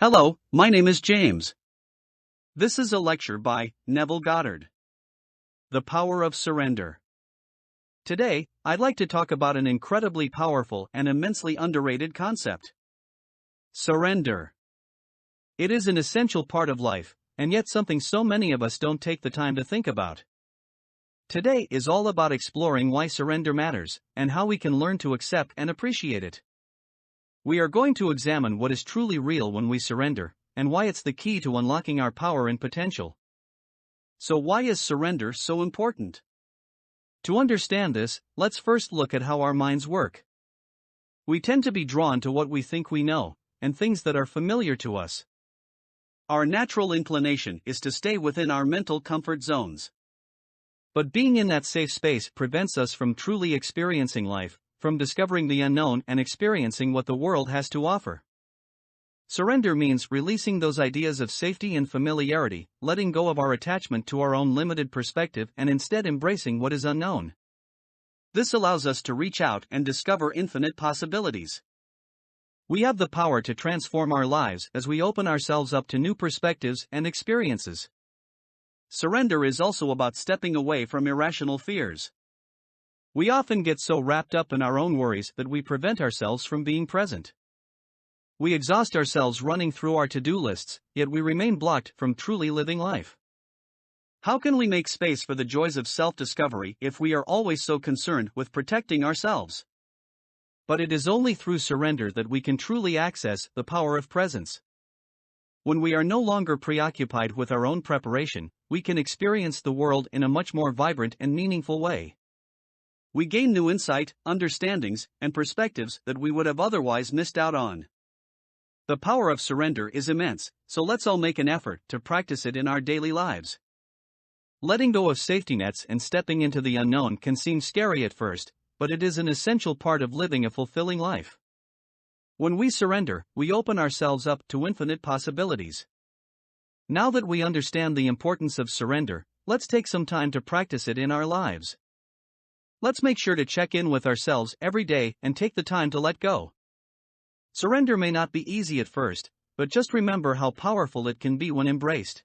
Hello, my name is James. This is a lecture by Neville Goddard. The Power of Surrender. Today, I'd like to talk about an incredibly powerful and immensely underrated concept. Surrender. It is an essential part of life, and yet something so many of us don't take the time to think about. Today is all about exploring why surrender matters, and how we can learn to accept and appreciate it. We are going to examine what is truly real when we surrender, and why it's the key to unlocking our power and potential. So why is surrender so important? To understand this, let's first look at how our minds work. We tend to be drawn to what we think we know, and things that are familiar to us. Our natural inclination is to stay within our mental comfort zones. But being in that safe space prevents us from truly experiencing life, from discovering the unknown and experiencing what the world has to offer. Surrender means releasing those ideas of safety and familiarity, letting go of our attachment to our own limited perspective and instead embracing what is unknown. This allows us to reach out and discover infinite possibilities. We have the power to transform our lives as we open ourselves up to new perspectives and experiences. Surrender is also about stepping away from irrational fears. We often get so wrapped up in our own worries that we prevent ourselves from being present. We exhaust ourselves running through our to-do lists, yet we remain blocked from truly living life. How can we make space for the joys of self-discovery if we are always so concerned with protecting ourselves? But it is only through surrender that we can truly access the power of presence. When we are no longer preoccupied with our own preparation, we can experience the world in a much more vibrant and meaningful way. We gain new insight, understandings, and perspectives that we would have otherwise missed out on. The power of surrender is immense, so let's all make an effort to practice it in our daily lives. Letting go of safety nets and stepping into the unknown can seem scary at first, but it is an essential part of living a fulfilling life. When we surrender, we open ourselves up to infinite possibilities. Now that we understand the importance of surrender, let's take some time to practice it in our lives. Let's make sure to check in with ourselves every day and take the time to let go. Surrender may not be easy at first, but just remember how powerful it can be when embraced.